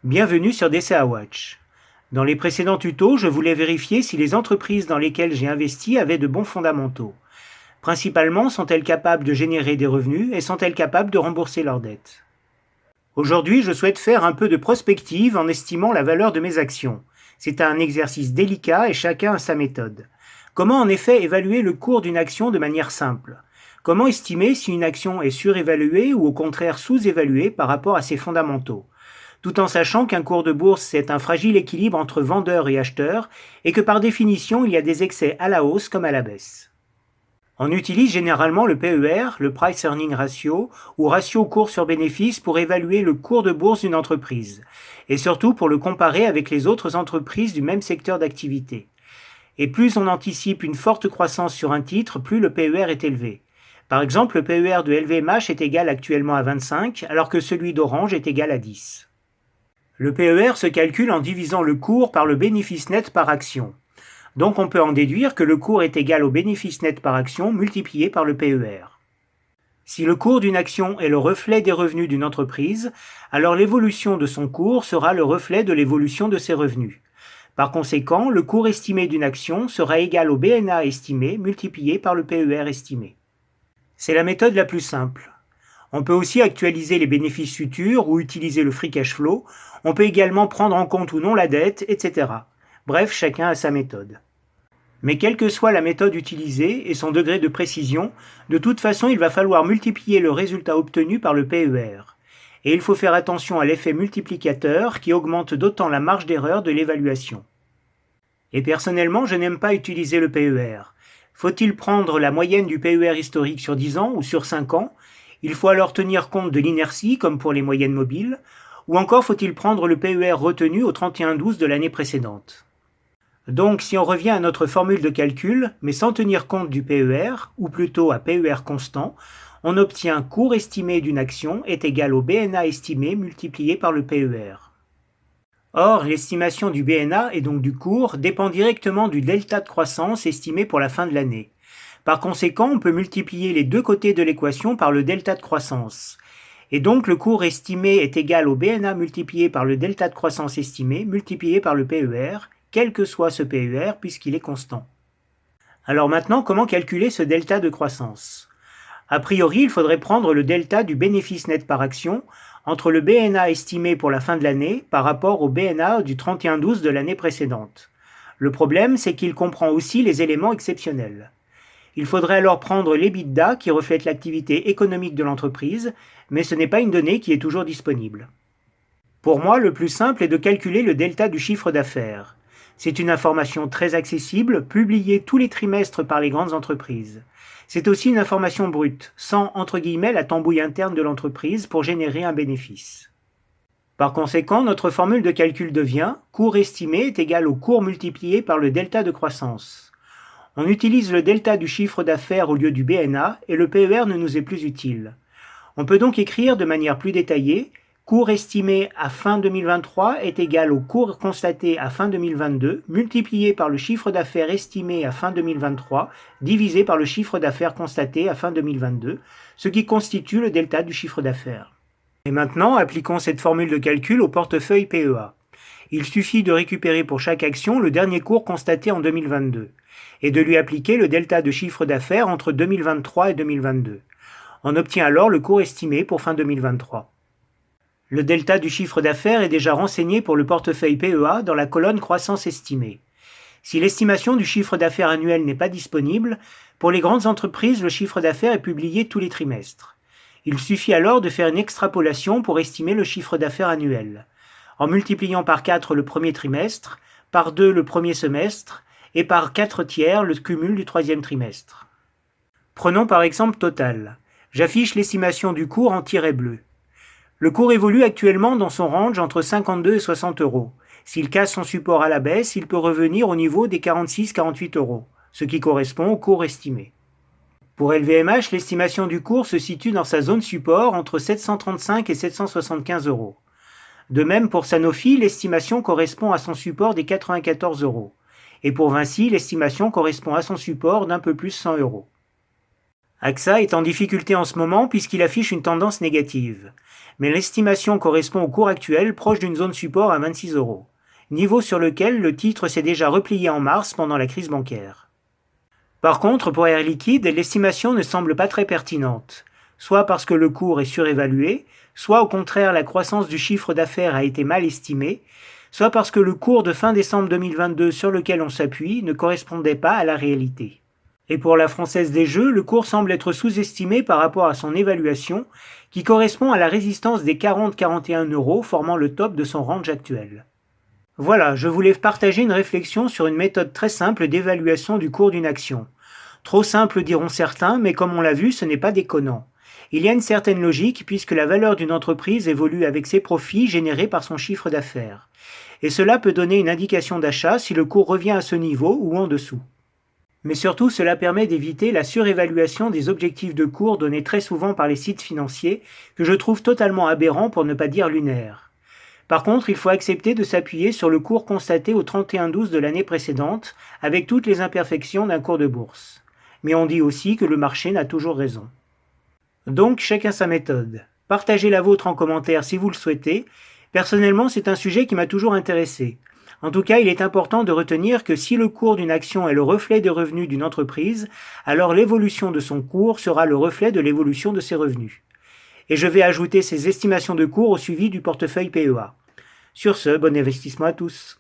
Bienvenue sur DCA Watch. Dans les précédents tutos, je voulais vérifier si les entreprises dans lesquelles j'ai investi avaient de bons fondamentaux. Principalement, sont-elles capables de générer des revenus et sont-elles capables de rembourser leurs dettes? Aujourd'hui, je souhaite faire un peu de prospective en estimant la valeur de mes actions. C'est un exercice délicat et chacun a sa méthode. Comment en effet évaluer le cours d'une action de manière simple? Comment estimer si une action est surévaluée ou au contraire sous-évaluée par rapport à ses fondamentaux? Tout en sachant qu'un cours de bourse, c'est un fragile équilibre entre vendeurs et acheteurs, et que par définition, il y a des excès à la hausse comme à la baisse. On utilise généralement le PER, le Price Earning Ratio, ou ratio cours sur bénéfice pour évaluer le cours de bourse d'une entreprise, et surtout pour le comparer avec les autres entreprises du même secteur d'activité. Et plus on anticipe une forte croissance sur un titre, plus le PER est élevé. Par exemple, le PER de LVMH est égal actuellement à 25, alors que celui d'Orange est égal à 10. Le PER se calcule en divisant le cours par le bénéfice net par action. Donc on peut en déduire que le cours est égal au bénéfice net par action multiplié par le PER. Si le cours d'une action est le reflet des revenus d'une entreprise, alors l'évolution de son cours sera le reflet de l'évolution de ses revenus. Par conséquent, le cours estimé d'une action sera égal au BNA estimé multiplié par le PER estimé. C'est la méthode la plus simple. On peut aussi actualiser les bénéfices futurs ou utiliser le free cash flow. On peut également prendre en compte ou non la dette, etc. Bref, chacun a sa méthode. Mais quelle que soit la méthode utilisée et son degré de précision, de toute façon il va falloir multiplier le résultat obtenu par le PER. Et il faut faire attention à l'effet multiplicateur qui augmente d'autant la marge d'erreur de l'évaluation. Et personnellement, je n'aime pas utiliser le PER. Faut-il prendre la moyenne du PER historique sur 10 ans ou sur 5 ans? Il faut alors tenir compte de l'inertie, comme pour les moyennes mobiles, ou encore faut-il prendre le PER retenu au 31/12 de l'année précédente. Donc si on revient à notre formule de calcul, mais sans tenir compte du PER, ou plutôt à PER constant, on obtient cours estimé d'une action est égal au BNA estimé multiplié par le PER. Or, l'estimation du BNA et donc du cours dépend directement du delta de croissance estimé pour la fin de l'année. Par conséquent, on peut multiplier les deux côtés de l'équation par le delta de croissance. Et donc le cours estimé est égal au BNA multiplié par le delta de croissance estimé multiplié par le PER, quel que soit ce PER puisqu'il est constant. Alors maintenant, comment calculer ce delta de croissance? A priori, il faudrait prendre le delta du bénéfice net par action entre le BNA estimé pour la fin de l'année par rapport au BNA du 31/12 de l'année précédente. Le problème, c'est qu'il comprend aussi les éléments exceptionnels. Il faudrait alors prendre l'EBITDA qui reflète l'activité économique de l'entreprise, mais ce n'est pas une donnée qui est toujours disponible. Pour moi, le plus simple est de calculer le delta du chiffre d'affaires. C'est une information très accessible, publiée tous les trimestres par les grandes entreprises. C'est aussi une information brute, sans entre guillemets la tambouille interne de l'entreprise pour générer un bénéfice. Par conséquent, notre formule de calcul devient cours estimé est égal au cours multiplié par le delta de croissance. On utilise le delta du chiffre d'affaires au lieu du BNA et le PER ne nous est plus utile. On peut donc écrire de manière plus détaillée cours estimé à fin 2023 est égal au cours constaté à fin 2022 multiplié par le chiffre d'affaires estimé à fin 2023 divisé par le chiffre d'affaires constaté à fin 2022, ce qui constitue le delta du chiffre d'affaires. Et maintenant, appliquons cette formule de calcul au portefeuille PEA. Il suffit de récupérer pour chaque action le dernier cours constaté en 2022 et de lui appliquer le delta de chiffre d'affaires entre 2023 et 2022. On obtient alors le cours estimé pour fin 2023. Le delta du chiffre d'affaires est déjà renseigné pour le portefeuille PEA dans la colonne croissance estimée. Si l'estimation du chiffre d'affaires annuel n'est pas disponible, pour les grandes entreprises, le chiffre d'affaires est publié tous les trimestres. Il suffit alors de faire une extrapolation pour estimer le chiffre d'affaires annuel, en multipliant par 4 le premier trimestre, par 2 le premier semestre, et par 4/3 le cumul du troisième trimestre. Prenons par exemple Total. J'affiche l'estimation du cours en tiret bleu. Le cours évolue actuellement dans son range entre 52 et 60 euros. S'il casse son support à la baisse, il peut revenir au niveau des 46-48 euros, ce qui correspond au cours estimé. Pour LVMH, l'estimation du cours se situe dans sa zone support entre 735 et 775 euros. De même pour Sanofi, l'estimation correspond à son support des 94 euros. Et pour Vinci, l'estimation correspond à son support d'un peu plus 100 euros. AXA est en difficulté en ce moment puisqu'il affiche une tendance négative. Mais l'estimation correspond au cours actuel proche d'une zone support à 26 €, niveau sur lequel le titre s'est déjà replié en mars pendant la crise bancaire. Par contre, pour Air Liquide, l'estimation ne semble pas très pertinente, soit parce que le cours est surévalué, soit au contraire la croissance du chiffre d'affaires a été mal estimée, soit parce que le cours de fin décembre 2022 sur lequel on s'appuie ne correspondait pas à la réalité. Et pour la Française des Jeux, le cours semble être sous-estimé par rapport à son évaluation, qui correspond à la résistance des 40-41 € formant le top de son range actuel. Voilà, je voulais partager une réflexion sur une méthode très simple d'évaluation du cours d'une action. Trop simple diront certains, mais comme on l'a vu, ce n'est pas déconnant. Il y a une certaine logique puisque la valeur d'une entreprise évolue avec ses profits générés par son chiffre d'affaires. Et cela peut donner une indication d'achat si le cours revient à ce niveau ou en dessous. Mais surtout, cela permet d'éviter la surévaluation des objectifs de cours donnés très souvent par les sites financiers, que je trouve totalement aberrants pour ne pas dire lunaires. Par contre, il faut accepter de s'appuyer sur le cours constaté au 31/12 de l'année précédente, avec toutes les imperfections d'un cours de bourse. Mais on dit aussi que le marché n'a toujours raison. Donc, chacun sa méthode. Partagez la vôtre en commentaire si vous le souhaitez. Personnellement, c'est un sujet qui m'a toujours intéressé. En tout cas, il est important de retenir que si le cours d'une action est le reflet des revenus d'une entreprise, alors l'évolution de son cours sera le reflet de l'évolution de ses revenus. Et je vais ajouter ces estimations de cours au suivi du portefeuille PEA. Sur ce, bon investissement à tous.